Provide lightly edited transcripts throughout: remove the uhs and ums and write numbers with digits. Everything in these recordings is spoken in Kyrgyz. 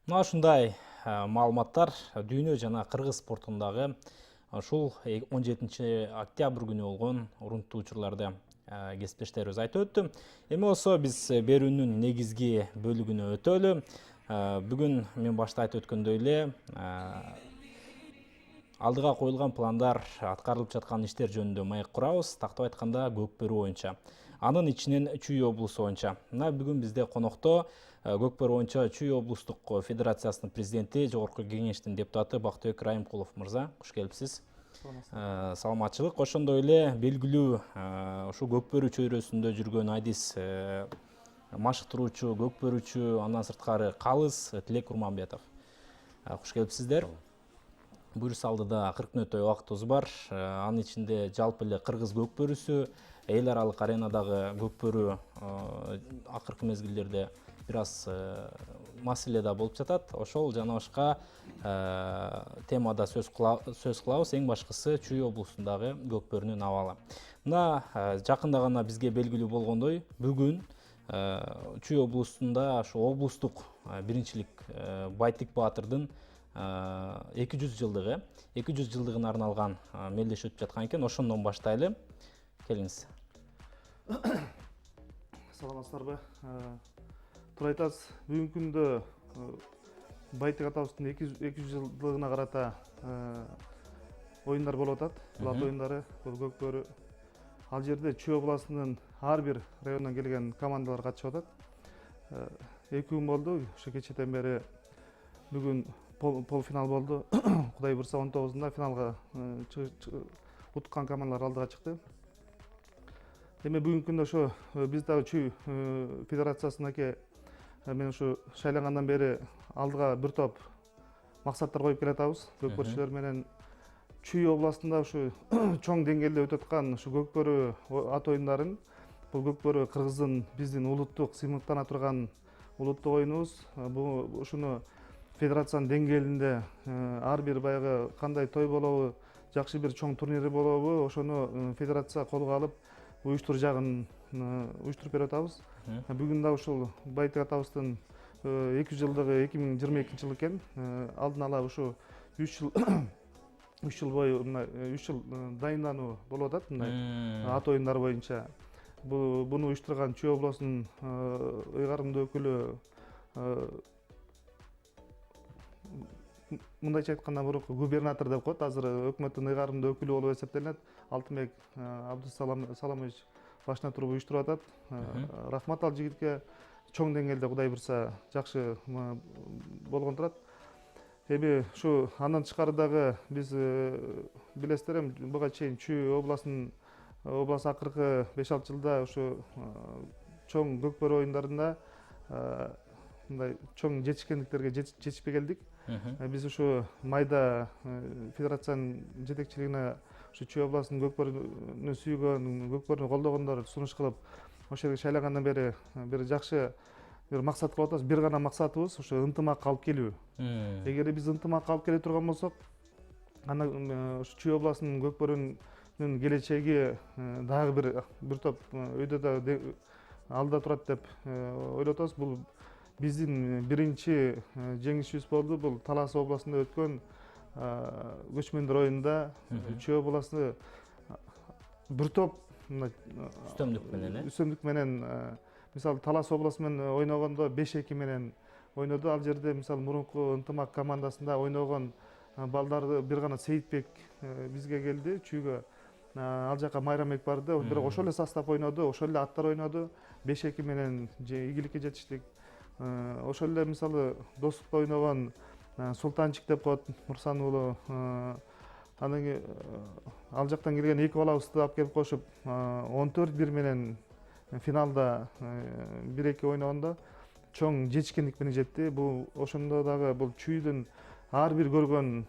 Мына ушундай маалыматтар дүйнө жана кыргыз спортундагы ушул 17 октябрь күнү болгон урунттуу учурларды кесиптештерибиз айтып өттү. Эми болсо биз берүүнүн негизги бөлүгүнө өтөлү. Бүгүн мен башта айтып өткөндөй эле алдыга коюлган пландар, аткарылып жаткан иштер жөнүндө маек курабыз. Тактап айтканда Көкбөрү боюнча. Анын ичинен Чүй облусу боюнча. Мына бүгүн бизде конокто Көкбөрү боюнча Чүй облустук федерациясынын президенти, жогорку кеңештин депутаты Бактыбек Райымкулов мырза. Куш келипсиз. Саламатчылык. Ошондой эле белгилүү ушу Көкбөрү чөйрөсүндө жүргөн Айдис машыктыруучу, көкбөрүчү, андан сырткары калыс Тилек Курманбетов. Куш келипсиздер. Буюрса алдыда 40 мүнөттөй убактыбыз бар. Анын ичинде жалпы эле кыргыз көкбөрүсү, эл аралык аренадагы көкбөрү акыркы мезгилдерде бир аз маселе да болуп жатат. Ошол жана башка темада сөз кылабыз. Эң башкысы Чүй облусундагы көкбөрүнүн абалы. Мына жакында гана бизге белгилүү болгондой, бүгүн Чүй облусунда ошо облустук биринчилик Байтик Баатырдын 200 жылдыгы, 200 жылдыгына арналган мелдеш өтүп жаткан экен. Ошондон баштайлы. Келиңиз. Саламатсыздарбы? Туура айтасыз. Бүгүнкү күндө Байтик атабыздын 200 жылдыгына карата оюндар болуп атат. Бул ат оюндары, бул көкбөрү. Ал жерде Чүй областынын ар бир районунан келген командалар катышып атат. 2 күн болду. Ошо кечеден бери бүгүн полуфинал болду. Кудай буйрса 19-ында финалга уткан командалар алдыга чыкты. Эми бүгүнкү күндө ошо биз дагы Чүй федерациясынаке мен ушу шайлангандан бери алдыга бир топ максаттар коюп келатабыз. Көкбөрүчүлөр менен Чүй областында ушу чоң деңгээлде өтүп аткан ушу көкбөрү ат оюндарын, бул көкбөрү кыргыздын биздин улуттук сыймыктана турган улуттук оюнубуз. Ушуну федерациянын деңгээлинде ар бир баягы кандай той болобу, жакшы бир чоң турнири болобу, ошону федерация колго алып уюштуруу жагын уюштуруп берип атабыз. Бүгүн да ушул Байтик атабыздын 200 жылдыгы 2022 жыл экен. Алдын ала ушу 3 жыл бою 3 жыл дайындануу болуп атат мындай ат оюндары боюнча. Буну уюштурган Чүй облусунун ыйгарымдуу өкүлү, мындайча айтканда мурунку губернатор деп коет, азыр өкмөттүн ыйгарымдуу өкүлү болуп эсептелет. Алтынбек Абдусаламович башына туруп уюштуруп атат. Рахмат ал жигитке. Чоң деңгээлде Кудай буйрса жакшы болгон турат. Эми ушу андан тышкары дагы биз билесиздер, эми буга чейин Чүй обласы акыркы 5-6 жылда ушу чоң көкбөрү оюндарында мындай чоң жетишкендиктерге жетишпей келдик. Биз ушу майда федерациянын жетекчилигине ушу Чүй областынын көкбөрүнү сүйгөн, көкбөрүнү колдогондор сунуш кылып, ошол жерге шайлагандан бери бир жакшы бир максат кылып атабыз. Бир гана максатыбыз ушу ынтымакка алып келүү. Эгер биз ынтымакка алып келе турган болсок, анда ушу Чүй областынын көкбөрүнүн келечеги дагы бир топ өйдө да алда турат деп ойлоп атабыз. Бул биздин биринчи жеңишибиз болду. Бул Талас областында өткөн көчмөндөр оюнунда Чүй обласы бир топ үстөмдүк менен мисалы Талас областы менен ойногондо 5-2 менен ойноду. Ал жерде мисалы мурунку ынтымак командасында ойногон балдарды бир гана Сейитбек бизге келди Чүйгө. Ал жака Майрамбек барды. Бирок ошол эле состав ойноду, ошол эле аттар ойноду. 5-2 менен ийгиликке жетиштик. Ошол эле мисалы достукта ойногон Султанчик деп коет Мурсан уулу. Анан кийин ал жактан келген эки балабызды алып келип кошуп 14-1 менен финалда 1-2 ойногондо чоң жетишкендик менен жетти. Бул ошондо дагы бул Чүйдүн ар бир көргөн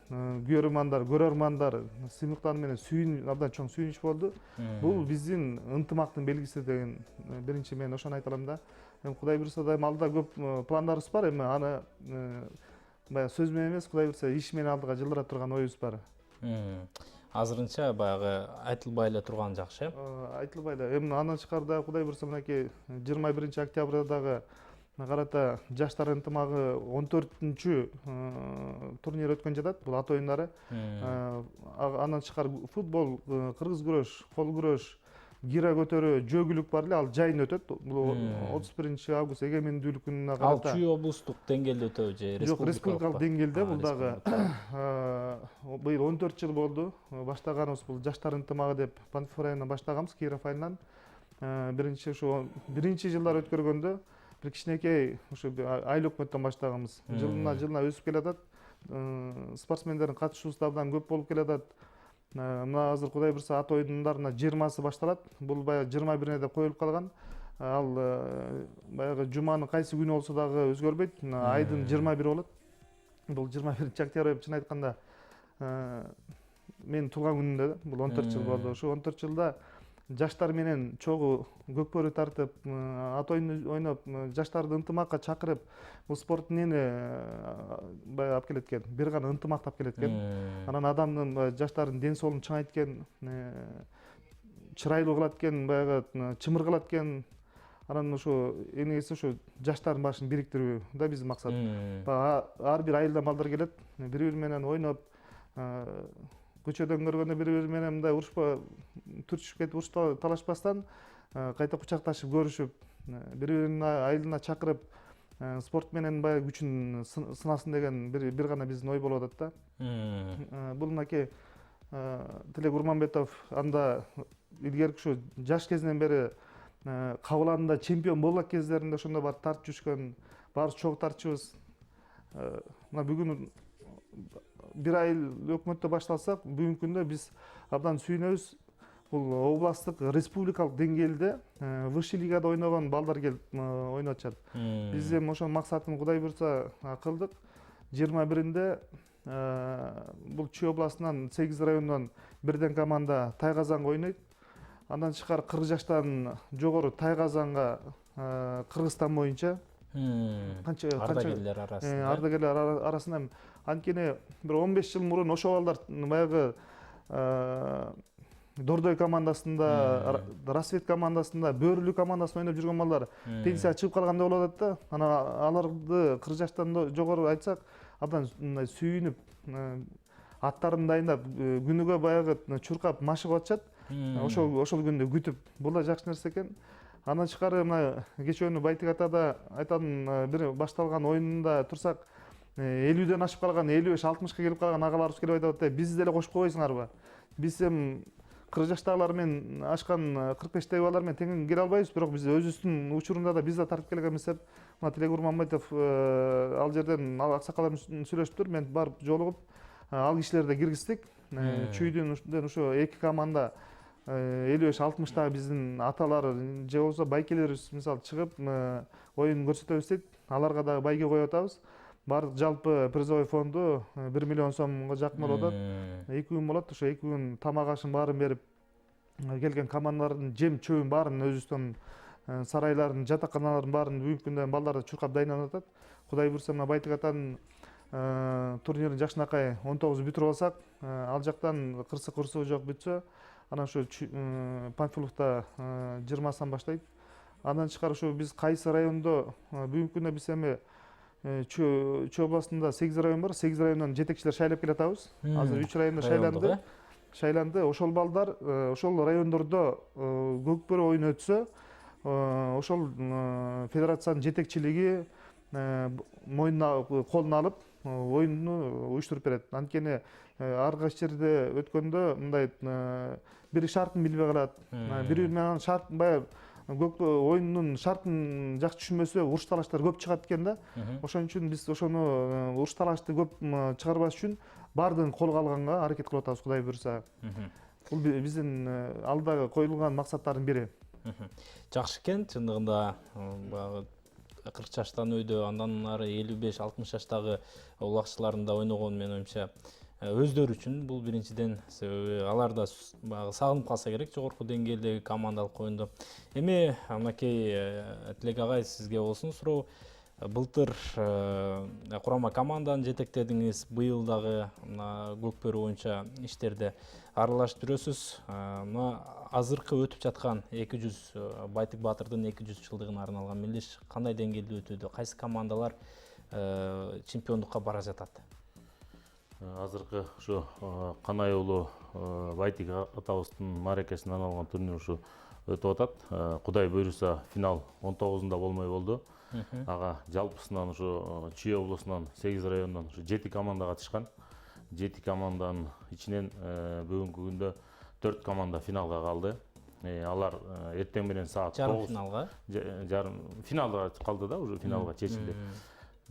көрөрмандар сыймыктары менен абдан чоң сүйүнүч болду. Бул биздин ынтымактын белгиси деген биринчи мен ошону айта алам да. Эми Кудай буйрса да алдыда көп пландарыбыз бар. Эми аны баягы сөз менен эмес, Кудай буйрса иш менен алдыга жылдыра турган оюбуз бар. Азырынча баягы айтылбай эле турган жакшы. Айтылбай эле. Эми андан тышкары дагы Кудай буйрса мынакей 21 октябрда дагы карата жаштар ынтымагы 14-чү турнир өткөн жатат. Бул ат оюндары. Андан тышкары футбол, кыргыз күрөш, кол күрөш, гира көтөрүү, жөгүлүк бар эле, ал жайын өтөт. Бул 31-август эгемендүүлүк күнүнө Ал карата. чүй облустук деңгээлде өтөбү же Жок, республикалык деңгээлде. Бул дагы быйыл 14 жыл болду. Баштаганыбыз бул жаштар ынтымагы деп Панфилов районунан баштаганбыз, Киров айылынан. Биринчи жылдар өткөргөндө бир кичинекей ушу айыл өкмөттөн баштаганбыз. Жылына өсүп келатат. Спортсмендердин катышуусу да абдан көп болуп келатат. Мына азыр Кудай буйрса ат оюндарына 20сы башталат. Бул баягы 21-ине деп коюлуп калган. Ал баягы жуманын кайсы күнү болсо дагы өзгөрбөйт. Айдын 21 болот. Бул 21-октябрь чын айтканда менин туулган күнүмдө да. Бул 14 жыл болду. Ошо 14 жылда жаштар менен чогуу көкбөрү тартып, ат оюн ойноп, жаштарды ынтымакка чакырып, бул спорт эмнени баягы алып келет экен? Бир гана ынтымакты алып келет экен. Анан адамдын, жаштардын ден соолугун чыңайт экен, чырайлуу кылат экен, баягы чымыр кылат экен. Анан ошо эмнегиси ошо жаштардын башын бириктирүү да биздин максат. Ар бир айылдан балдар келет, бири-бири менен ойноп, көчөдөн көргөндө бири-бири менен мындай урушпа, түртүшүп кетип, урушуп талашпастан кайта кучакташып көрүшүп, бири-биринин айылына чакырып, спорт менен баягы күчүн сынасын деген бир гана биздин ой болуп атат да. Бул мынакей Тилек Урманбетов анда илгерки ушу жаш кезинен бери кабыл алдында чемпион болгон кездеринде ошондо барып тартып жүрүшкөн, баарыбыз чогуу тартчубуз. Мына бүгүн бир айыл өкмөттө башталсак, бүгүнкү күндө биз абдан сүйүнөбүз. Бул областтык, республикалык деңгээлде высший лигада ойногон балдар келип ойноп атышат. Биз эми ошонун максатын Кудай буйрса кылдык. 21-инде бул Чүй областынан 8 райондон бирден команда Тайгазанга ойнойт. Андан тышкары 40 жаштан жогору Тайгазанга Кыргызстан боюнча ардагерлер арасында. Ардагерлер арасында анткени бир 15 жыл мурун ошол балдар баягы Дордой командасында, Рассвет командасында, Бөрүлү командасында ойноп жүргөн балдар пенсияга чыгып калгандай болуп атат да. Анан аларды 40 жаштан жогору айтсак, абдан мындай сүйүнүп, аттарын дайындап, күнүгө баягы чуркап машыгып атышат. Ошол күндү күтүп, бул да жакшы нерсе экен. Андан тышкары мына кечөөнү Байтик атада айтам, бир башталган оюнунда турсак, 50ден ашып калган, 55-60ка келип калган агаларыбыз келип айтып атат, биз деле кошуп койбойсуңарбы? Биз эми 40 жаштагылар менен ашкан 45-теги балдар менен тең келе албайбыз, бирок биз өзүбүздүн учурунда да биз да тартып келгенбиз деп, мына Тилек Урманбетов ал жерден аксакалдар менен сүйлөшүптүр. Мен барып жолугуп, ал кишилерди киргиздик. Чүйдөн ошо 2 команда 55-60тагы биздин аталар же болбосо байкелерибиз мисалы чыгып оюн көрсөтөбүз дейт. Аларга дагы байге коюп атабыз. Бардык жалпы призовой фонду 1 миллион сомго жакын болуп атат. 2 күн болот. Ошо 2 күн тамак ашын баарын берип, келген командалардын жем чөбүн баарын өзүбүздүн сарайларын, жатаканаларын баарын бүгүнкү күндө балдарды чуркап дайындап атат. Кудай буйрса мына Байтик атанын турнирин жакшынакай 19 бүтүрүп алсак, ал жактан кырсык-кырсыгы жок бүтсө, анан ошо Панфиловдо 20-сынан баштайт. Андан тышкары ошо биз кайсы райондо бүгүнкү күндө биз эми Чүй областында 8 район бар. 8 райондон жетекчилер шайлап келатабыз. Азыр 3 районда шайланды. Ошол балдар ошол райондордо көкбөрү оюну өтсө, ошол федерациянын жетекчилиги мойнуна колуна алып оюнду уюштуруп берет. Анткени ар кайсы жерде өткөндө мындай бири шартын билбей калат. Бири менен шарт баягы оюндун шартын жакшы түшүнбөсө уруш талаштар көп чыгат экен да. Ошон үчүн биз ошону уруш талашты көп чыгарбаш үчүн баардыгын колго алганга аракет кылып атабыз, Кудай буйрса. Бул биздин алдыга коюлган максаттардын бири. Жакшы экен, чындыгында баягы 40 жаштан өйдө, андан ары 55-60 жаштагы улакчылардын да ойногону менин оюмча өздөрү үчүн бул биринчиден, себеби алар да баягы сагынып калса керек жогорку деңгээлдеги командалык оюнду. Эми мынакей Тилек агай, сизге болсун суроо. Былтыр курама команданы жетектедиңиз, быйыл дагы мына Көкбөрү боюнча иштерде аралашып жүрөсүз. Мына азыркы өтүп жаткан 200 Байтык Баатырдын 200 жылдыгына арналган мелдеш кандай деңгээлде өтүүдө? Кайсы командалар чемпиондукка бара жатат? Азыркы ушу Канай уулу Байтык атабыздын мааракесине арналган турнир ушу өтүп атат. Кудай буйруса финал 19-ында болмой болду. Ага жалпысынан ушу Чүй облусунан 8 райондон 7 команда катышкан. 7 команданын ичинен бүгүнкү күндө 4 команда финалга калды. Алар эртең менен саат 9 Жарым финалга? Жарым финалга калды да, уже финалга чечилди.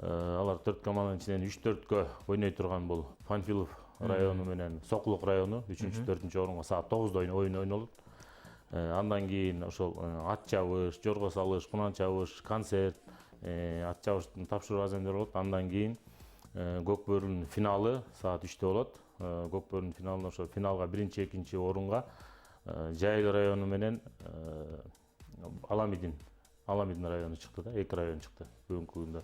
Алар 4 команданын ичинен 3-4кө ойной турган бул Панфилов району менен Сокулук району 3-4 орунга саат 9-да ойун ойнолот. Андан кийин ошол ат чабыш, жорго салыш, кунан чабыш, концерт, ат чабыштын тапшыруу аземдери болот. Андан кийин Көкбөрүнүн финалы саат 3-тө болот. Көкбөрүнүн финалында ошо финалга 1-2 орунга Жайыл району менен Аламидин району чыкты да, 2 район чыкты бүгүнкү күндө.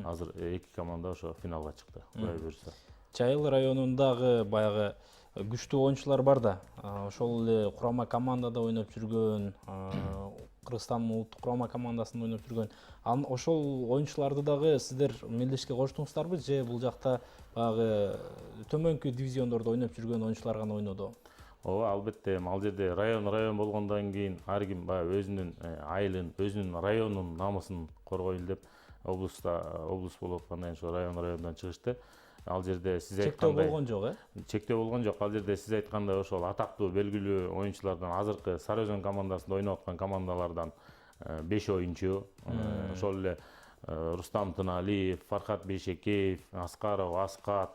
Азыр 2 команда ошо финалга чыкты. Кудай буйруса. Жайыл районундагы баягы күчтүү оюнчулар бар да. Ошол эле курама командада ойноп жүргөн, Кыргызстандын улуттук курама командасында ойноп жүргөн. Ошол оюнчуларды дагы сиздер мелдешке коштуңуздарбы же бул жакта баягы төмөнкү дивизиондордо ойноп жүргөн оюнчулар гана ойноду? Ооба, албетте, ал жерде район болгондон кийин ар ким баягы өзүнүн айылын, өзүнүн районунун намысын коргойлу деп облус болуп аткандан кийин райондан чыгышты. Ал жерде сиз айткандай чектөө болгон жок, чектөө болгон жок. Ал жерде сиз айткандай ошол атактуу белгилүү оюнчулардан, азыркы Сары Өзөн командасында ойноп аткан командалардан 5 оюнчу, ошол эле Рустам Тыналиев, Фархат Бейшекеев, Аскаров Аскат,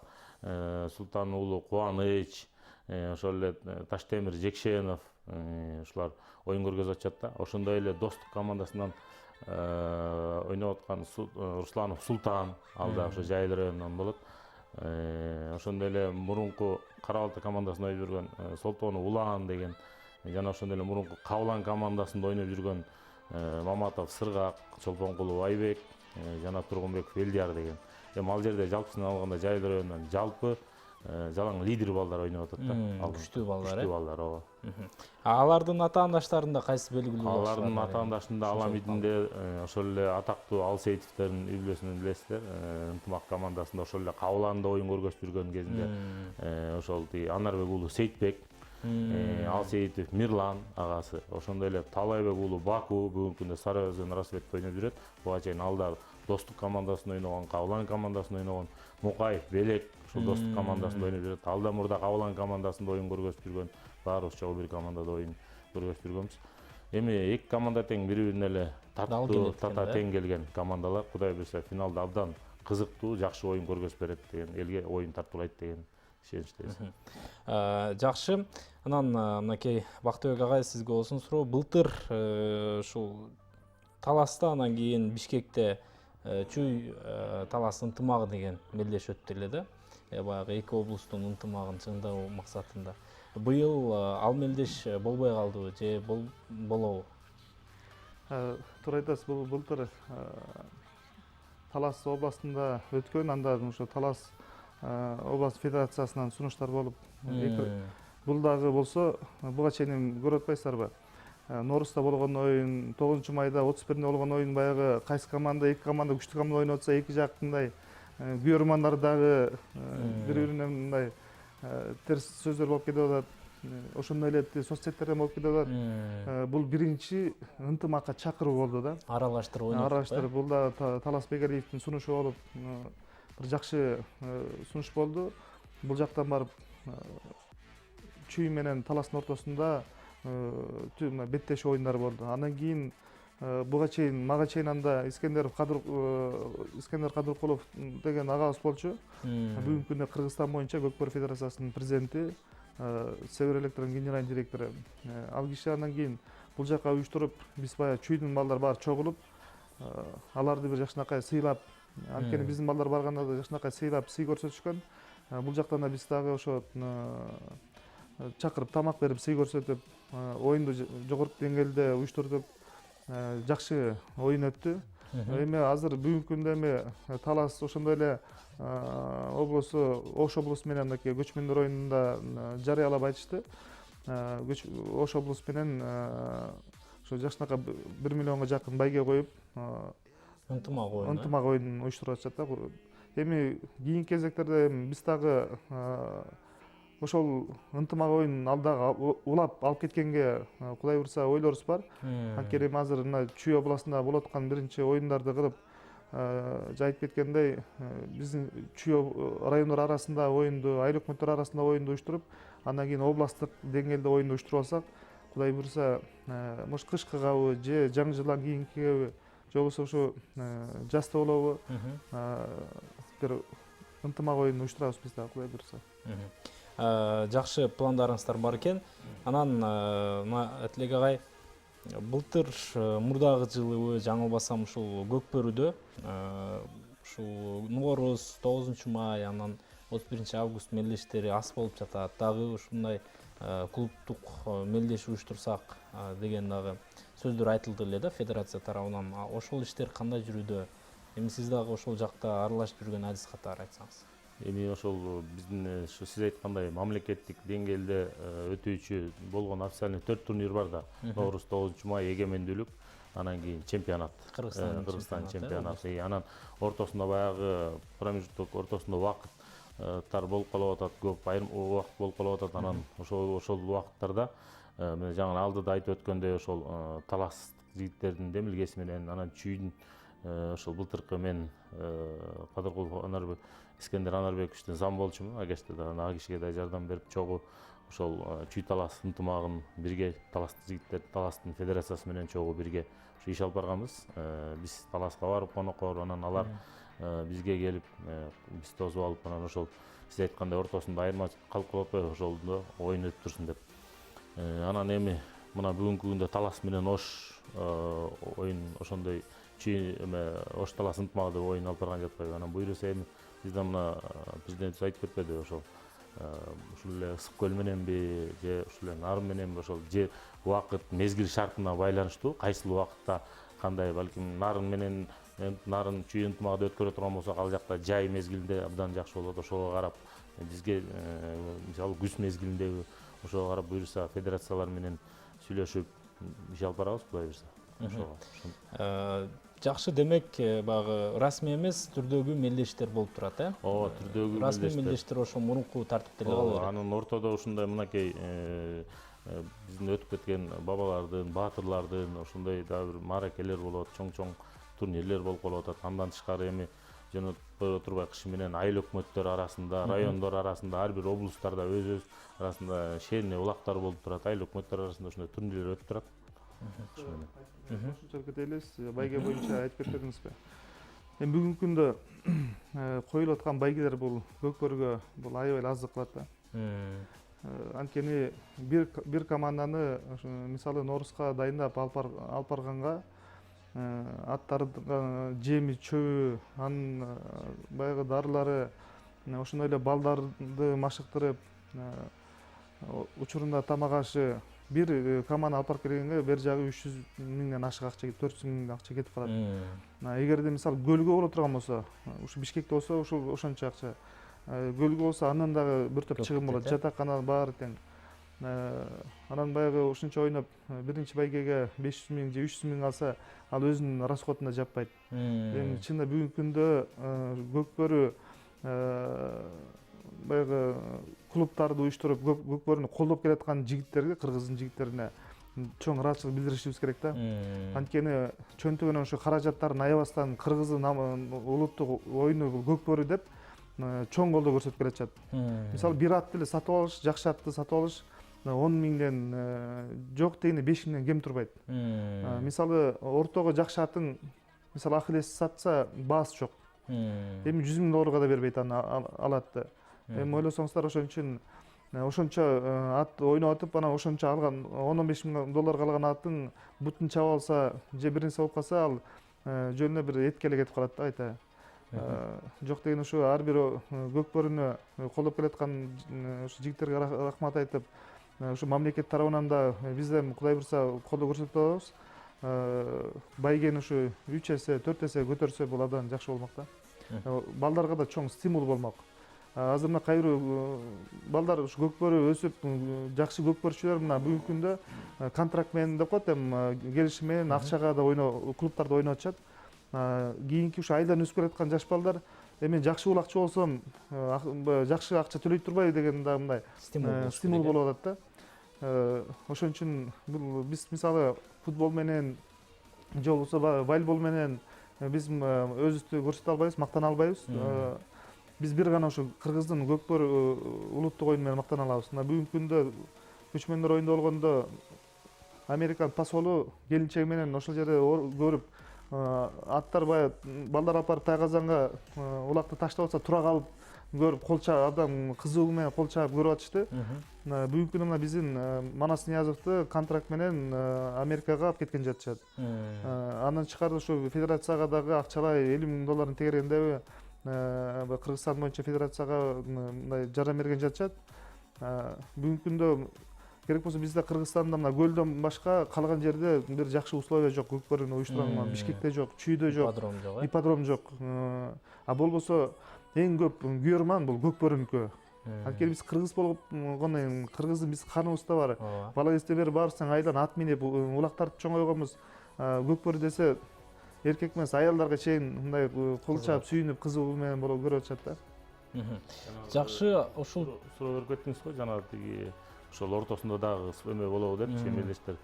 Султан уулу Кубаныч, ошол эле Таштемир Жекшенов, ушулар оюн көргөзүп атышат да. Ошондой эле Достук командасынан ойноп аткан Русланов Султан, ал да ошо Жайыл районунан болот. Ошондой эле мурунку Кара Балта командасында ойноп жүргөн Солтонов Улан деген, жана ошондой эле мурунку Кабылан командасында ойноп жүргөн Маматов Сыргак, Чолпонкулов Айбек, жана Тургунбеков Элдияр деген. Ал жерде жалпысынан алганда Жайыл районунан жалпы жалаң лидер балдар ойноп атат да. Күчтүү балдар. Күчтүү балдар, ооба. Алардын ата-андаштарында кайсы белгилүү болушулар? Алардын ата-андаштарында Аламидинде ошол эле атактуу Алсейитовдордун үй-бүлөсүнөн билесиздер. Ынтымак командасында ошол эле Кабыланда оюн көргөзүп жүргөн кезинде ошол Анарбек уулу Сейитбек, Алсейитов Мирлан агасы, ошондой эле Талайбек уулу Баку бүгүнкү күндө Сары Өзөн Расветте ойноп жүрөт. Буга чейин алдар Достук командасында ойногон, Кабылан командасында ойногон, Мукаев Белек ушул Достук командасында ойноп жүрөт. Ал да мурда Кабылан командасында оюн көргөзүп жүргөн, баарыбыз чогуу бир командада оюн көргөзүп жүргөнбүз. Эми эки команда тең бири-бирине эле тартуу, тең келген командалар. Кудай буйруса финалда абдан кызыктуу, жакшы оюн көргөзүп берет деген, элге оюн тартуулайт деген ишеничтебиз. Жакшы. Анан мынакей Бактыбек агай, сизге болсун суроо. Былтыр ушул таласта, анан кийин Бишкекте Чүй талас ынтымагы деген мелдеш өттү эле да. Баягы эки облустун ынтымагын чыңдоо максатында. Быйыл ал мелдеш болбой калдыбы же болобу? Туура айтасыз, бул былтыр Талас областында өткөн, андан ошо Талас область федерациясынан сунуштар болуп, бул дагы болсо буга чейин көрүп атпайсыздарбы? Норузда болгон оюн, 9-майда 31-нде болгон оюн, баягы кайсы команда, эки команда күчтүү команда ойноп атса, эки жактындай күйөрмандар дагы бири-бирине мындай терс сөздөр болуп кетип атат. Ошондой эле соцсеттерден болуп кетип атат. Бул биринчи ынтымакка чакыруу болду да. Аралаштырып ойноп. Аралаштырып, бул да Талас Бекалиевдин сунушу болуп, бир жакшы сунуш болду. Бул жактан барып Чүй менен Таластын ортосунда беттешүү оюндар болду. Андан кийин мага чейин анда Искендер Кадыркулов деген агабыз болчу. Бүгүнкү күндө Кыргызстан боюнча Көкбөрү Федерациясынын президенти, Север Электрон генеральный директору. Ал киши андан кийин бул жака уюштуруп, биз баягы Чүйдүн балдары баары чогулуп, аларды бир жакшынакай сыйлап, анткени биздин балдар барганда да жакшынакай сыйлап, сый көрсөтүшкөн. Бул жактан да биз дагы ошо чакырып тамак берип, сый көрсөтүп, оюнду жогорку деңгээлде уюштурдук. Жакшы оюн өттү. эми азыр бүгүнкү күндө эми талас ошондой эле облусу Ош облусу менен мынакей көчмөндөр оюнунда жарыялап айтышты. Ош облусу менен ошо жакшынакай 1 миллионго жакын байге коюп ынтымак оюн уюштуруп атышат да. Эми кийинки кезектерде биз дагы ошол ынтымак оюн алдагы улап алып кеткенге Кудай буйруса ойлорубуз бар. Анткени эми азыр мына Чүй областында болуп аткан биринчи оюндарды кылып, айтып кеткендей, биздин Чүй райондор арасында оюнду, айыл өкмөттөр арасында оюнду уюштуруп, андан кийин областтык деңгээлде оюнду уюштуруп алсак, Кудай буйруса, может кышкыгабы же жаңы жылдан кийинкиге же болбосо ушу жазда болобу, бир ынтымак оюн уюштурабыз биз дагы, Кудай буйруса. Жакшы пландарыңыздар бар экен. Анан Тилек агай, былтыр мурдагы жылы жаңылбасам ушул Көкбөрүдө ушул Нооруз, 9 май, анан 31 август мелдештери аз болуп жатат. Дагы ушундай клубтук мелдеш уюштурсак деген дагы сөздөр айтылды эле да федерация тарабынан. Ошол иштер кандай жүрүүдө? Эми сиз дагы ошол жакта аралашып жүргөн адис катары айтсаңыз. Эми ошол биздин сиз айткандай мамлекеттик деңгээлде өтүүчү болгон официальный 4 турнир бар да. Нооруз, 9 май эгемендүүлүк, анан кийин чемпионат, Кыргызстан чемпионаты. Анан ортосунда баягы промежуттук ортосунда убакыттар болуп калып атат, көп айрым убакыт болуп калып атат. Анан ошол убакыттарда мен жаңы алдыда айтып өткөндөй ошол таластык жигиттердин демилгеси менен, анан Чүйдүн ошол былтыркы мен Кадыркулов Искендер Анарбековичтин зам болчумун, агеште да, ал кишиге да жардам берип чогуу ошол Чүй талас ынтымагын бирге, таластык жигиттер таластын федерациясы менен чогуу бирге иш алып барганбыз. Биз таласка барып конокор, анан алар бизге келип, биз тосуп алып, анан ошол сиз айткандай ортосунда айырмачылык калып калып атпайбы, ошолдо оюн өтүп турсун деп. Анан эми мына бүгүнкү күндө талас менен Ош оюн ошондой Чүй Ош талас ынтымагы деп оюн алып барган жатпайбы. Анан буйруса эми бизден мына президентибиз айтып кетпеди, ошол ушул эле ысык көл мененби же ушул эле нарын мененби, ошол же убакыт мезгил шартына байланыштуу, кайсыл убакытта кандай, балким нарын менен нарын Чүй ынтымагы өткөрө турган болсок, ал жакта жай мезгилинде абдан жакшы болот. Ошого карап бизге мисалы күз мезгилиндеби ошого карап буйруса федерациялар менен сүйлөшүп иш алып барабыз, Кудай буйруса. Жакшы, демек баягы расмий эмес түрдөгү мелдештер болуп турат, Ооба, түрдөгү расмий мелдештер ошо мурунку тартипте эле кала берет. Анын ортодо ушундай мынакей биздин өтүп кеткен бабалардын, баатырлардын ошондой дагы бир мааракелер болот, чоң турнирлер болуп калып атат. Андан тышкары эми жөнөтпөй отурбай кышы менен айыл өкмөттөр арасында, райондор арасында, ар бир облустарда өз арасында шерне улактар болуп турат. Айыл өкмөттөр арасында ошондой турнирлер өтүп турат. Ошончолук кетелиз, байге боюнча айтып кетпедиңизби? Эми бүгүнкү күндө коюлуп аткан байгелер бул Көкбөрүгө бул аябай аздык кылат да. Анткени бир команданы мисалы Ноорузга дайындап алып барганга аттардын жеми, чөбү, анын баягы дарылары, ошондой эле балдарды машыктырып, учурунда тамак ашы, бир команда алып барып келгенге бер жагы 300 миңден ашык акча, 400 миң акча кетип калат. Эгерде мисалы көлгө боло турган болсо, ушу Бишкекте болсо ушул ошончо акча. Көлгө болсо андан дагы бир топ чыгым болот, жатакана баары тең. Анан баягы ушунча ойноп биринчи байгеге 500 миң же 300 миң алса, ал өзүнүн расходуна жаппайт. Эми чынында бүгүнкү күндө Көкбөрү баягы клубтарды уюштуруп, Көкбөрүнү колдоп келаткан жигиттерге, кыргыздын жигиттерине чоң ыраазычылык билдиришибиз керек да. Анткени чөнтөгүнөн ошо каражаттарын аябастан кыргыздын улуттук оюну бул Көкбөрү деп чоң колдоо көрсөтүп келатышат. Мисалы бир атты эле сатып алыш, жакшы атты сатып алыш 10 миңден жок дегенде 5 миңден кем турбайт. Мисалы ортого жакшы атын мисалы Ахиллес сатса баасы жок. Эми 100 миң долларга да бербейт аны алатты. Эми ойлосоңуздар ошон үчүн ошончо ат ойноп атып, анан ошончо алган 10-15 миң долларга алган аттын бутун чабып алса же бир нерсе болуп калса, ал жөн эле бир этке эле кетип калат да айта. Жок деген ушу ар бир Көкбөрүнү колдоп келаткан ушу жигиттерге рахмат айтып, ушу мамлекет тарабынан да биз да Кудай буйруса колдоо көрсөтүп атабыз. байгени ушу 3 эсе 4 эсе көтөрсө бул абдан жакшы болмок да. Балдарга да чоң стимул болмок. Азыр мына кайры балдар ушу көкбөрү өсүп жакшы көкбөрчүлөр мына бүгүнкү күндө контракт менен деп коет, келишим менен акчага да клубтарда ойноп атышат. Кийинки ушу айдан өсүп келаткан жаш балдар эми жакшы улакчы болсом жакшы акча төлөй турбайбы деген да мындай стимул болуп атат да. Ошон үчүн биз мисалы футбол менен же болбосо волейбол менен биз өзүбүздү көрсөтө албайбыз, мактана албайбыз. Биз бир гана ошо Кыргыздын көкбөрү улуттук оюну менен мактана алабыз. Мына бүгүнкү күндө көчмөндөр оюнда болгондо Американын пасолу келинчеги менен ошол жерде көрүп, аттар баягы балдар алып барып тайгазанга улакты таштап атса тура калып көрүп кол чаап, абдан кызыгуу менен кол чаап көрүп атышты. Бүгүнкү күндө мына биздин Манас Ниязовду контракт менен Америкага алып кеткен жатышат. Андан тышкары ушу федерацияга дагы акчалай $50,000 тегергендеби Кыргызстан боюнча федерацияга мындай жардам берген жатышат. Бүгүнкү күндө керек болсо бизде Кыргызстанда мына көлдөн башка калган жерде бир жакшы условия жок, көкбөрүнү уюштурган Бишкекте жок, Чүйдө жок, ипподром жок. Болбосо эң көп күйөрман бул көкбөрүнүкү. Анткени биз кыргыз болгондон кийин кыргыздын биз каныбызда бар. Бала кезден бери баарыбыз айдан ат минип улактарды чоңойгонбуз. Көкбөрү десе эркек эмес аялдарга чейин мындай кол чаап сүйүнүп кызыгуу менен көрүп атышат да. Жакшы, ушул суроо берип кеттиңиз го, жана тиги ошол ортосунда дагы эме болобу депчи, мелдештер.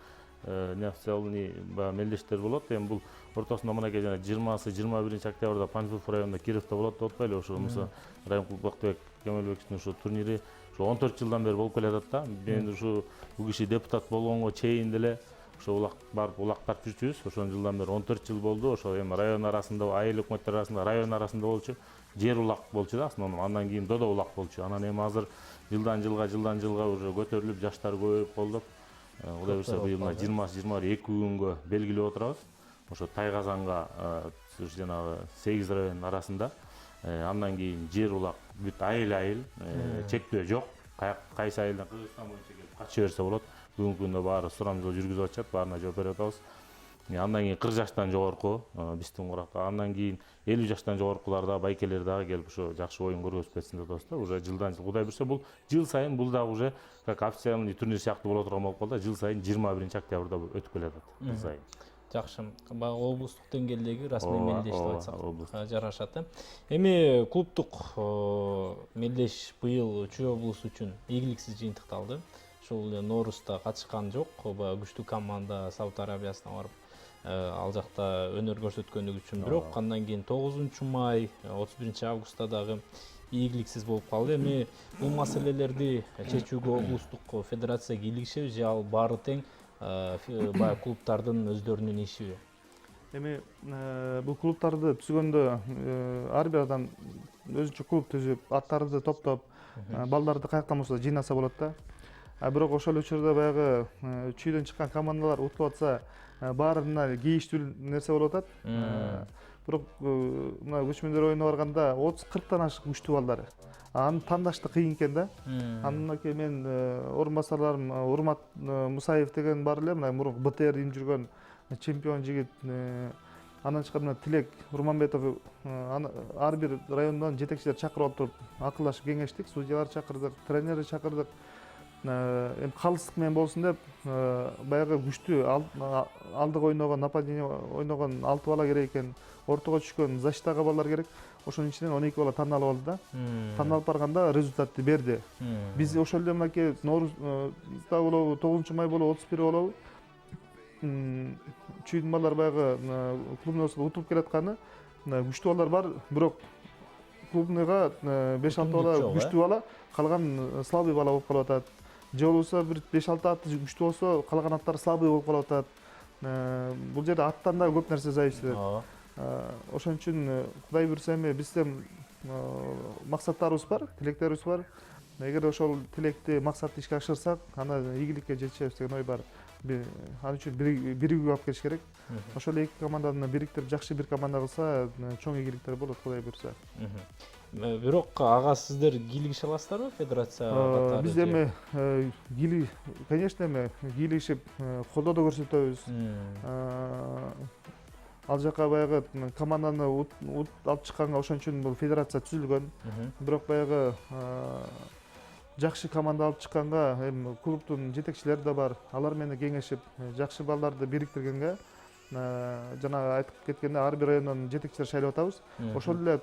Неофициальный мелдештер болот. Эми бул ортосунда мынакей жана 20-21 октябрда Панфилов районунда Кировдо болот деп атпайлы, ошо мыса Райымкул Бактыбек Кемелбековичтин ошо турнири ошо 14 жылдан бери болуп келатат да. Мен ушу бул киши депутат болгонго чейин деле ошо барып улактап жүрчүбүз. Ошол жылдан бери 14 жыл болду. Ошо эми район арасында, айыл өкмөттөр арасында, район арасында болчу. Жер улак болчу да, основном. Андан кийин додо улак болчу. Анан эми азыр жылдан жылга уже көтөрүлүп, жаштар көбөйүп колдоп, Кудай буйрса быйыл 20-22 күнгө белгилеп отурабыз. Ошо Тайгазанга жанагы 8 район арасында. Андан кийин жер улак бүт айыл, чектөө жок. Кайсы айылдан Кыргызстан боюнча келип катыша берсе болот. Бүгүнкү күндө баары сурамжылоо жүргүзүп атышат, баарына жооп берип атабыз. Андан кийин 40 жаштан жогорку биздин куракка, андан кийин 50 жаштан жогоркулар да, байкелер дагы келип ошо жакшы оюн көргөзүп кетсин деп атабыз да. Уже жылдан жыл Кудай буйрса бул жыл сайын бул дагы уже как официальный турнир сыяктуу боло турган болуп калды. Жыл сайын 21 октябрда өтүп келатат. Жыл сайын. Жакшы. Баягы облустук деңгээлдеги расмий мелдеш деп айтсак жарашат. Эми клубдук мелдеш быйыл Чүй облусу үчүн ийгиликсиз жыйынтыкталды. Ушул эле Ноорузда катышкан жок. Баягы күчтүү команда Сауд Арабиясына барып ал жакта өнөр көрсөткөндүгү үчүн. Бирок андан кийин 9 май, 31 августта дагы ийгиликсиз болуп калды. Эми бул маселелерди чечүүгө облустук федерация кийлигишеби же ал баары тең баягы клубтардын өздөрүнүн ишиби? Эми бул клубтарды түзгөндө ар бир адам өзүнчө клуб түзүп, аттарды топтоп, балдарды каяктан болсо жыйнаса болот да. Бирок ошол учурда баягы чүйдөн чыккан командалар утулуп атса, баарына кейиштүү нерсе болуп атат. Бирок мына көчмөндөр оюнуна барганда 30-40тан ашык күчтүү балдар. Аны тандашты кыйын экен да. Андан кийин мен орун басарларым Урмат Мусаев деген бар эле, мына мурунку БТР ийип жүргөн чемпион жигит. Андан тышкары мына Тилек Урманбетов ар бир райондан жетекчилер чакырып алып туруп акылдашып кеңештик, судьялар чакырдык, тренерди чакырдык. Эми калыстык менен болсун деп баягы күчтүү алдыга ойногон, нападение ойногон 6 бала керек экен, ортого түшкөн защитага балдар керек. Ошонун ичинен 12 бала тандалып алды да. Тандалып барганда результатты берди. Биз ошол эле мынакей Ноорузда болобу, 9 май болобу, 31 болобу. Чүйдүн балдары баягы клубносу утуп келатканы күчтүү балдар бар, бирок клубныйга 5-6 бала күчтүү бала, калган слабый бала болуп калып атат. Же болбосо бир 5-6 аты күчтүү болсо, калган аттар слабый болуп калып атат. Бул жерде аттан да көп нерсе зависит этет. Ошон үчүн Кудай буйрса эми биздин максаттарыбыз бар, тилектерибиз бар. Эгер ошол тилекти, максатты ишке ашырсак, аны ийгиликке жетишебиз деген ой бар. Ал үчүн биригүү алып келиш керек. Ошол эки команданы бириктирип жакшы бир команда кылса, чоң ийгиликтер болот, Кудай буйрса. Бирок ага сиздер кийлигише аласыздарбы федерация катары? Биз эми конечно эми кийлигишип колдоо да көрсөтөбүз. Ал жака баягы команданы алып чыкканга ошон үчүн бул федерация түзүлгөн. Бирок баягы жакшы команда алып чыкканга эми клубдун жетекчилери да бар. Алар менен кеңешип жакшы балдарды бириктиргенге жана айтып кеткендей ар бир райондон жетекчилер шайлап атабыз. Ошол эле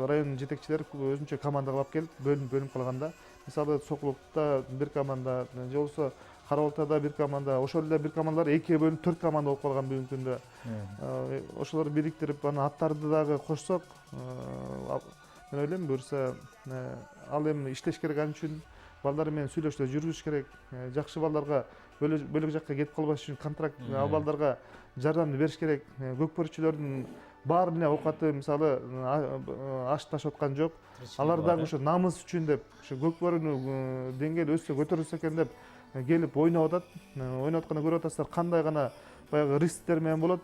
райондун жетекчилери өзүнчө команда кылып келип бөлүнүп калганда, мисалы Сокулукта бир команда, же болбосо Кара Балтада бир команда, ошол эле бир командалар экиге бөлүнүп 4 команда болуп калган бүгүнкү күндө. Ошолорду бириктирип, анан аттарды дагы кошсок, мен ойлойм буюрса ал эми иштеш керек. Ал үчүн балдар менен сүйлөшүүлөр жүргүзүш керек. Жакшы балдарга бөлөк жакка кетип калбаш үчүн контракт ал балдарга жардамды бериш керек. Көкпөрчүлөрдүн баарынын эле оокаты мисалы аш ташып аткан жок. Алар дагы ошо намыс үчүн деп, ошо көкпөрүнүн деңгээли өссө көтөрүлсө экен деп келип ойноп атат. Ойноп атканда көрүп атасыздар кандай гана баягы рисктер менен болот.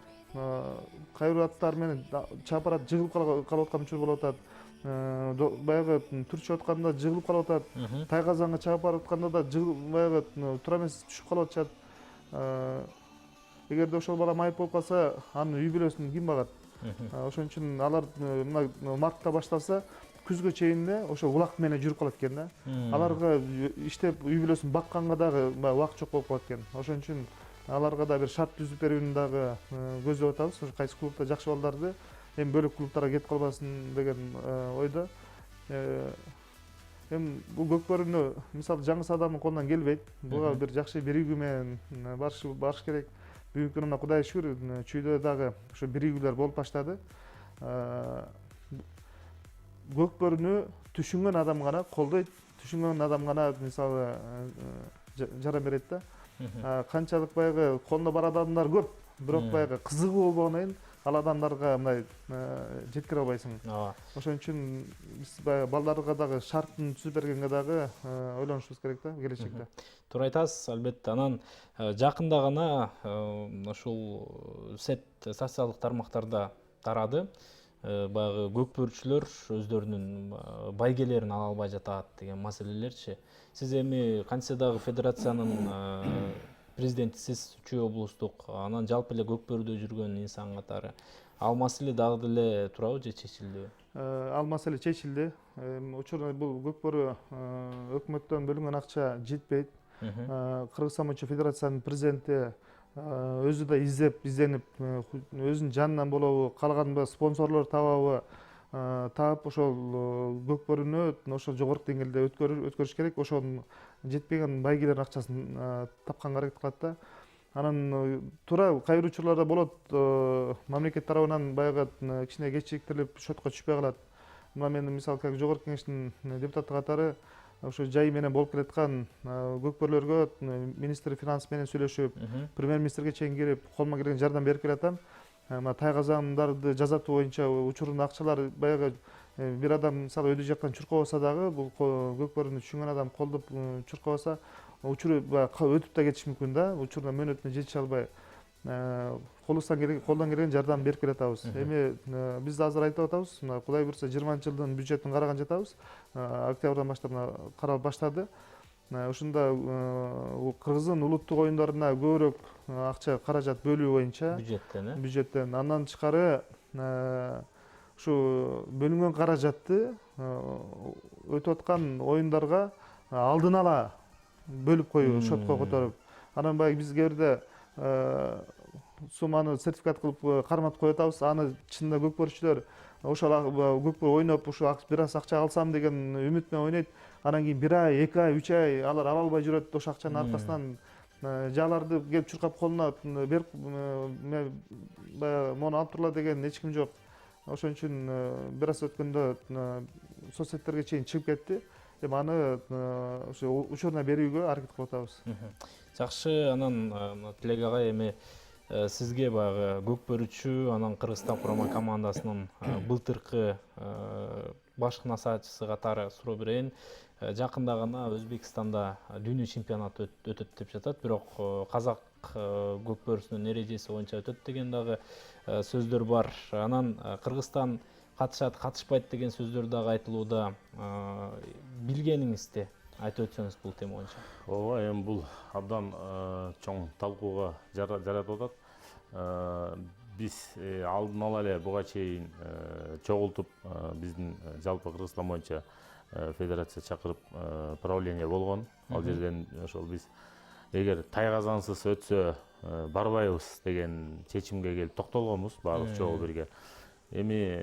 Кайбир аттар менен чапарат жыгылып калып аткан учур болуп атат. Баягы түрчүп атканда жыгылып калып атат. Тайгазанга чаап барып атканда да баягы туура эмес түшүп калып атышат. Эгерде ошол бала майып болуп калса, анын үй бүлөсүн ким багат? Ошон үчүн алар мына мартта башталса, күзгө чейин эле ошо улак менен жүрүп калат экен да. Аларга иштеп үй бүлөсүн бакканга дагы убакыт жок болуп калат экен. Ошон үчүн аларга да бир шарт түзүп берүүнү дагы көздөп атабыз. Ошо кайсы клубда жакшы балдарды эми бөлөк клубтарга кетип калбасын деген ойдо. Эми бул көкпөрүнү мисалы жаңы адамдын колунан келбейт. Буга бир жакшы биригүү менен барыш керек. Бүгүнкү күнү Кудайга шүгүр, чүйдө дагы ошо биригүүлөр болуп баштады. Көкпөрүнү түшүнгөн адам гана колдойт, түшүнгөн адам гана мисалы жардам берет да. Канчалык баягы колунда бар адамдар көп, бирок баягы кызыгуу болбогондон кийин ал адамдарга мындай жеткире албайсың. Ошон үчүн биз баягы балдарга дагы шартын түзүп бергенге дагы ойлонушубуз керек да келечекте. Туура айтасыз, албетте. Анан жакында гана ушул сет социалдык тармактарда тарады. Баягы көкпөрчүлөр өздөрүнүн байгелерин ала албай жатат деген маселелерчи. Сиз эми кантсе дагы федерациянын президентисиз, Чүй облустук, анан жалпы эле көкпөрдө жүргөн инсан катары. Ал маселе дагы деле турабы же чечилдиби? Ал маселе чечилди. Учурда бул көкпөрү өкмөттөн бөлүнгөн акча жетпейт. Кыргызстан боюнча федерациянын президенти өзү да изденип, өзүнүн жанынан болобу, каалаган спонсорлор табабы, таап ошол көкпөрүнү ошол жогорку деңгээлде өткөрүш керек. Ошонун жетпеген байгелердин акчасын тапканга аракет кылат да. Анан туура кайбир учурларда болот, мамлекет тарабынан баягы кичине кечиктирилип счетко түшпөй калат. Мына мен мисалы как жогорку кеңештин депутаты катары ошо жай менен болуп келаткан көкпөрлөргө министр финанс менен сүйлөшүп, премьер-министрге чейин кирип, колума келген жардам берип келатам. Мына тайгазандарды жазатуу боюнча учурунда акчалар баягы бир адам мисалы өйдө жактан чуркабаса дагы, бул көкпөрүнү түшүнгөн адам колдоп чуркабаса, учуру өтүп да кетиши мүмкүн да. Учурда мөөнөтүнө жетише албай колдон келген жардам берип келатабыз. Эми биз азыр айтып атабыз, мына Кудай буйрса 20-жылдын бюджетин караган жатабыз. Октябрдан баштап каралып баштады. Ушунда Кыргыздын улуттук оюндарына көбүрөөк акча каражат бөлүү боюнча бюджеттен андан тышкары ушу бөлүнгөн каражатты өтүп аткан оюндарга алдын ала бөлүп коюу, счетко которуп. Анан баягы биз кээ бирде сумманы сертификат кылып кармап коюп атабыз. Аны чынында көкпөрчүлөр ошол көкпөр ойноп ушу бир аз акча алсам деген үмүт менен ойнойт. Анан кийин 1 ай, 2 ай, 3 ай алар ала албай жүрөт ошол акчанын аркасынан. Жаларды келип чуркап колуна берип баягы мону алып турла деген эч ким жок. Ошон үчүн бир аз өткөндө соцсеттерге чейин чыгып кетти. Эми аны ошо учуруна берүүгө аракет кылып атабыз. Жакшы, анан Тилек агай, эми сизге баягы көкпөрүчү, анан Кыргызстан курама командасынын былтыркы башкы насаатчысы катары суроо берейин. Жакында гана Өзбекстанда дүйнө чемпионаты өтөт деп жатат, бирок казак көкпөрүсүнүн эрежеси боюнча өтөт деген дагы сөздөр бар. Анан Кыргызстан катышат, катышпайт деген сөздөр дагы айтылууда. Билгениңизди айтып өтсөңүз бул тема боюнча. ооба, эми бул абдан чоң талкууга жаратып атат. Биз алдын ала эле буга чейин чогултуп биздин жалпы Кыргызстан боюнча федерация чакырып правление болгон. Ал жерден ошол биз эгер тайгазансыз өтсө барбайбыз деген чечимге келип токтолгонбуз баардык чогуу бирге. Эми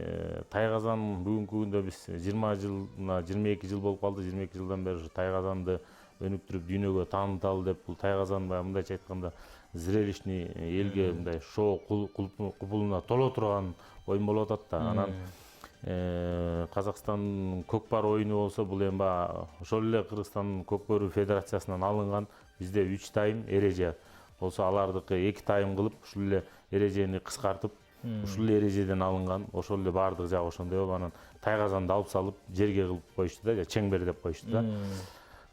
тайгазан бүгүнкү күндө биз 20 жылына 22 жыл болуп калды. 22 жылдан бери ушу тайгазанды өнүктүрүп дүйнөгө тааныталы деп, бул тайгазан баягы мындайча айтканда зрелищный, элге мындай шоо купулуна толо турган оюн болуп атат да. Анан Казакстандын көкпар оюну болсо, бул эми баягы ошол эле Кыргызстандын көкпөр федерациясынан алынган. Бизде 3 тайм эреже болсо, алардыкы 2 тайм кылып, ушул эле эрежени кыскартып, ушул эле эрежеден алынган. Ошол эле баардык жагы ошондой болуп, анан тайгазанды алып салып жерге кылып коюшту да, чеңбер деп коюшту да.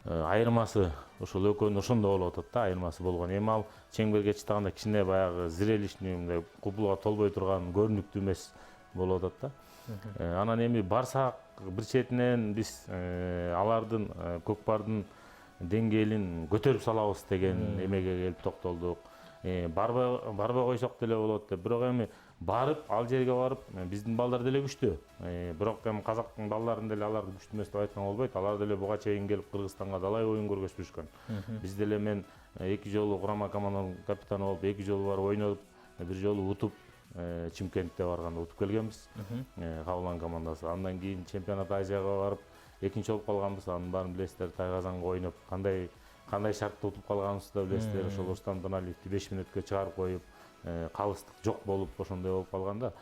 Айырмасы ошол экөөнүн ошондо болуп атат да, айырмасы болгон. Эми ал чеңберге чыганда кичине баягы зрелищный, мындай купулга толбой турган, көрүнүктүү эмес болуп атат да. Анан эми барсак, бир четинен биз алардын көкпардын деңгээлин көтөрүп салабыз деген эмеге келип токтолдук. Барбай койсок деле болот деп. Бирок эми барып, ал жерге барып, биздин балдар деле күчтүү. Бирок эми казактын балдарын деле аларды күчтүү эмес деп айтканга болбойт. Алар деле буга чейин келип Кыргызстанга далай оюн көргөзүшкөн. Биз деле мен 2 жолу курама команданын капитаны болуп, 2 жолу барып ойнотуп, бир жолу утуп, Чимкентте барганда утуп келгенбиз. Кабылган командасы. Андан кийин чемпионат Азияга барып, экинчи болуп калганбыз. Анын баарын билесиздер, тайгазанга ойноп, кандай шартта утуп калганыбызды да билесиздер. Ошол Рустам Тоналиевди 5 мүнөткө чыгарып коюп, калыстык жок болуп, ошондой болуп калган да.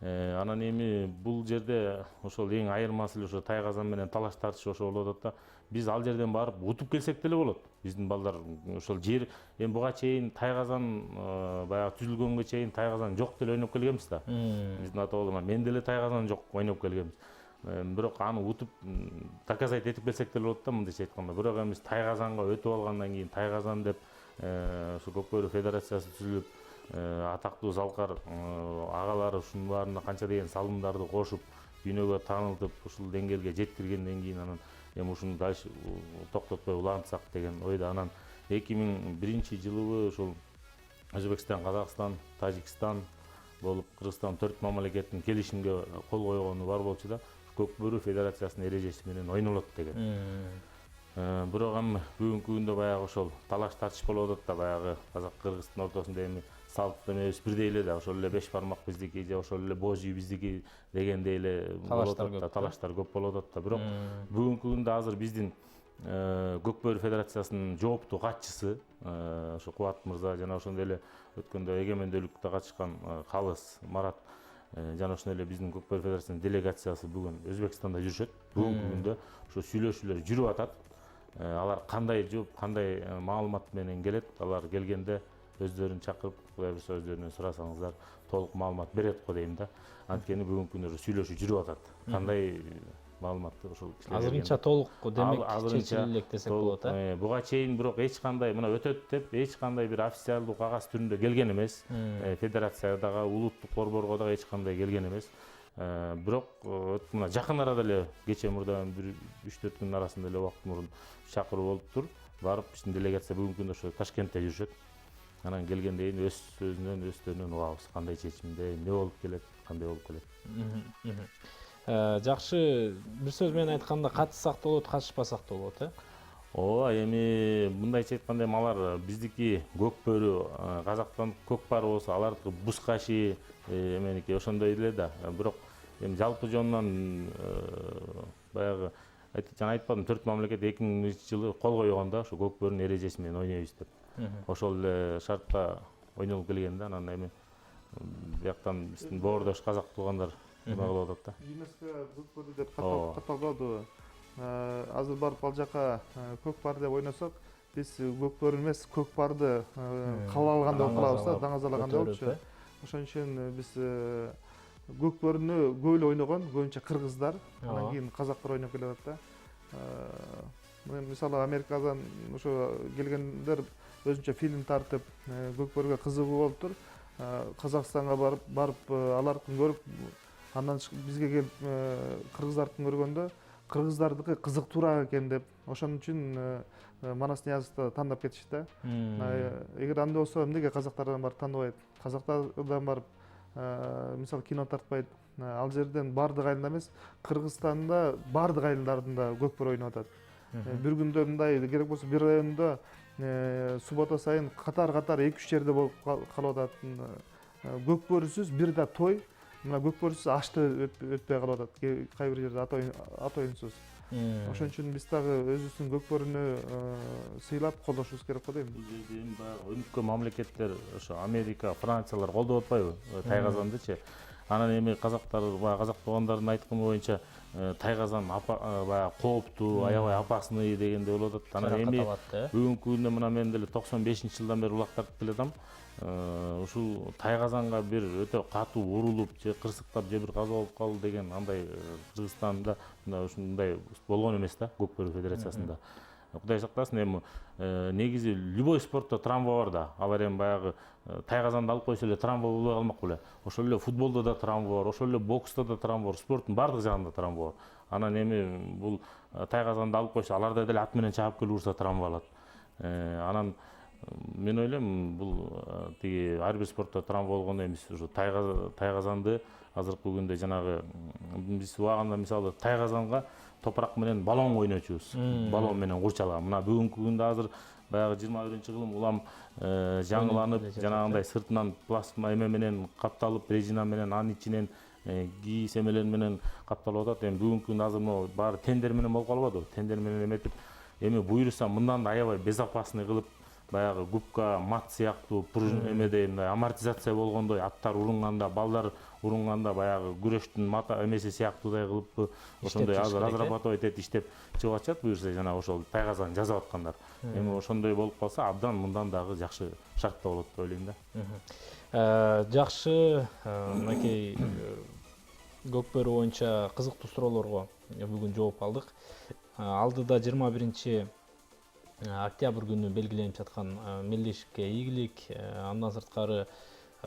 Анан эми бул жерде ошол эң айырмасы эле ошо тайгазан менен талаш тартыш ошо болуп атат да. Биз ал жерден барып утуп келсек деле болот. Биздин балдар ошол жер, эми буга чейин тайгазан баягы түзүлгөнгө чейин тайгазан жок деле ойноп келгенбиз да. Биздин ата бабалар, мен деле тайгазан жок ойноп келгенбиз. Бирок аны утуп доказать этип келсек деле болот да, мындайча айтканда. Бирок эми биз тайгазанга өтүп алгандан кийин тайгазан деп ушу көкбөрү федерациясы түзүлүп, атактуу залкар агалары ушунун баарына канча деген салымдарды кошуп, дүйнөгө таанылтып, ушул деңгээлге жеткиргенден кийин анан эми ушуну дальше токтотпой улантсак деген ойдо. Анан 2001 жылы ушул Өзбекстан, Казакстан, Тажикстан болуп, Кыргызстан 4 мамлекеттин келишимге кол койгону бар болчу да, көкбөрү федерациясынын эрежеси менен ойнолот деген. Бирок эми бүгүнкү күндө баягы ошол талаш тартыш болуп атат да, баягы казак кыргыздын ортосунда эми салт эмебиз бирдей эле да, ошол эле 5 бармак биздики же ошол эле боз үй биздики дегендей эле болуп атат да, талаштар көп болуп атат да. Бирок бүгүнкү күндө азыр биздин көкбөрү федерациясынын жооптуу катчысы ошо Кубат мырза жана ошондой эле өткөндө эгемендүүлүктө катышкан Калыс Марат жана ошондой эле биздин көкбөрү федерациясынын делегациясы бүгүн Өзбекстанда жүрүшөт. Бүгүнкү күндө ошо сүйлөшүүлөр жүрүп атат. Алар кандай жооп, кандай маалымат менен келет, алар келгенде өздөрүн чакырып, Кудай буйрса өздөрүнөн сурасаңыздар толук маалымат берет го дейм да. Анткени бүгүнкү күндө сүйлөшүү жүрүп атат. Кандай маалыматты ошол кишилер азырынча толук демек чечилек десек болот. Буга чейин бирок эч кандай мына өтөт деп эч кандай бир официалдуу кагаз түрүндө келген эмес. Федерациядагы, улуттук борборго дагы эч кандай келген эмес. Бирок мына жакын арада эле кече мурда 3-4 күндүн арасында эле убакыт мурун чакыруу болуптур. Барып биздин делегация бүгүнкү күндө ошо Ташкентте жүрүшөт. Анан келгенден кийин өз сөзүнөн, өздөрүнөн угабыз кандай чечимде, эмне болуп келет, кандай болуп келет. Жакшы, бир сөз менен айтканда катышсак да болот, катышпасак да болот, Ооба, эми мындайча айтканда эми алар биздики көкбөрү, Казактан көкпар болсо, алардыкы бускаши эменики ошондой эле да. Бирок эми жалпы жонунан баягы жана айтпадым, 4 мамлекет 2001 жылы кол койгон да, ошо көкбөрүнүн эрежеси менен ойнойбуз деп. Ошол эле шартта ойнолуп келген да. Анан эми бияктан биздин боордош казак туугандар нема кылып атат да. ЮНЕСКО көкбөрү деп катталды. Азыр барып ал жака көкпар деп ойносок, биз көкбөрү эмес, көкпарды кабыл алгандай болуп калабыз да, даңазалагандай болчу. Ошон үчүн биз көкбөрүнү көп эле ойногон, көбүнчө кыргыздар, анан кийин казактар ойноп келе атат да. Мисалы Америкадан ошо келгендер өзүнчө фильм тартып, көкбөрүгө кызыгуу болуптур. Казакстанга барып алардын көрүп Андан бизге келип кыргыздардыкын көргөндө кыргыздардыкы кызыктуураак экен деп ошон үчүн Манас Ниязовду тандап кетишти да. Эгер андай болсо эмнеге казактардан барып тандабайт? Казактардан барып мисалы кино тартпайт. Ал жерден баардык айылда эмес, Кыргызстанда баардык айылдарында көкпөр ойноп атат. Бир күндө мындай керек болсо бир райондо суббота сайын катар 2-3 жерде болуп калып атат. Көкпөрүсүз бир да той, мына көкпөрүсүз ашты өтпөй калып атат. Кай бир жерде ат оюнсуз. Ошон үчүн биз дагы өзүбүздүн көкпөрүнү сыйлап колдошубуз керек го дейм. Бул жерде эми баягы өнүккөн мамлекеттер ошо Америка, Франциялар колдоп атпайбы тайказандычы? Анан эми казактар баягы казак туугандардын айтканы боюнча тайказан баягы кооптуу, аябай опасный дегендей болуп атат. Анан эми бүгүнкү күндө мына мен деле 95-жылдан бери улактартып келатам. Ушул тайказанга бир өтө катуу урулуп же кырсыктап же бир каза болуп калды деген андай Кыргызстанда ушундай болгон эмес да, көкпөрү федерациясында. Кудай сактасын, эми негизи любой спортто травма бар да. Алар эми баягы тайказанды алып койсо эле травма болбой калмак беле. Ошол эле футболдо да травма бар, ошол эле бокста да травма бар, спорттун баардык жагында травма бар. Анан эми бул тайказанды алып койсо, аларда деле ат менен чаап келип урса травма алат. Анан мен ойлойм, бул тиги ар бир спортто травма болгондой эмес. Ушу тайказанды азыркы күндө жанагы биз убагында мисалы тайказанга топурак менен баллон ойночубуз. Баллон менен курчалган. Мына бүгүнкү күндө азыр баягы 21-кылым улам жаңыланып, жанагындай сыртынан пластма эме менен капталып, резина менен, анын ичинен кийиз эмелер менен капталып атат. Эми бүгүнкү күндө азыр могу баары тендер менен болуп калбадыбы? Тендер менен эметип, эми буюрса мындан да аябай безопасный кылып, баягы губка, мат сыяктуу эмедей мындай амортизация болгондой, аттар урунганда, балдар урунганда баягы күрөштүн мата эмеси сыяктуудай кылып, ошондой азыр разрабатывать этип иштеп чыгып атышат, буюрса жана ошол тайказан жасап аткандар. Эми ошондой болуп калса, абдан мындан дагы жакшы шартта болот деп ойлойм да. Жакшы, мынакей көкпөрү боюнча кызыктуу суроолорго бүгүн жооп алдык. Алдыда 21 октябрь күнү белгиленип жаткан мелдешикке ийгилик, андан сырткары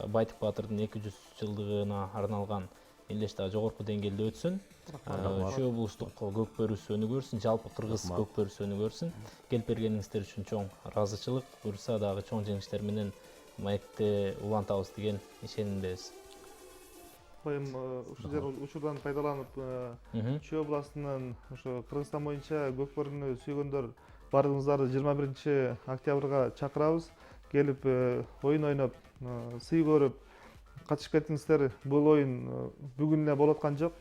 Байтык Баатырдын 200 жылдыгына арналган мелдеш дагы жогорку деңгээлде өтсүн. Чүй облустук көкпөрүсү өнүгө берсин, жалпы кыргыз көкпөрүсү өнүгө берсин. Келип бергениңиздер үчүн чоң ыраазычылык, буюрса дагы чоң жеңиштер менен маекти улантабыз деген ишенимдебиз. Эми ушул жер учурдан пайдаланып, Чүй областынын ошо Кыргызстан боюнча көкпөрүнү сүйгөндөр баарыңыздарды 21 октябрга чакырабыз. Келип оюн ойноп, сый көрүп, катышып кетиңиздер. Бул оюн бүгүн эле болуп аткан жок.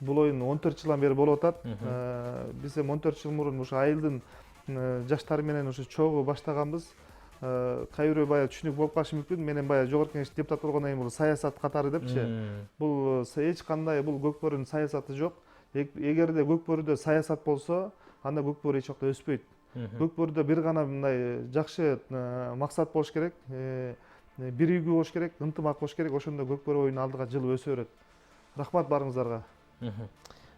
Бул оюн 14 жылдан бери болуп атат. Биз эми 14 жыл мурун ушу айылдын жаштары менен ушу чогуу баштаганбыз. Кай бирөө баягы түшүнүк болуп калышы мүмкүн. Менен баягы жогорку кеңеш депутаты болгондон кийин бул саясат катары депчи. Бул эч кандай бул көкпөрүнүн саясаты жок. Эгерде көкпөрүдө саясат болсо, анда көкпөрү эч жакта өспөйт. Көкпөрүдө бир гана мындай жакшы максат болуш керек, биригүү болуш керек, ынтымак болуш керек. Ошондо көкпөрү оюну алдыга жылып өсө берет. Рахмат баарыңыздарга.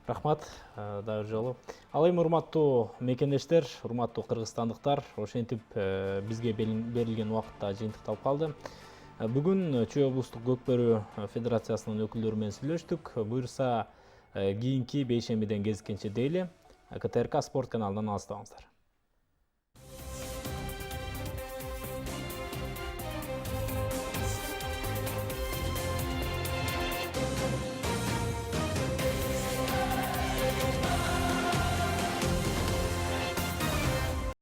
Рахмат дагы бир жолу. Ал эми урматтуу мекендештер, урматтуу кыргызстандыктар, ошентип бизге берилген убакытта жыйынтыкталып калды. Бүгүн Чүй облустук көкпөрү федерациясынын өкүлдөрү менен сүйлөштүк. Буюрса кийинки бейшембиден кезиккенче дейли. КТРК спорт каналынан алыстабаңыздар.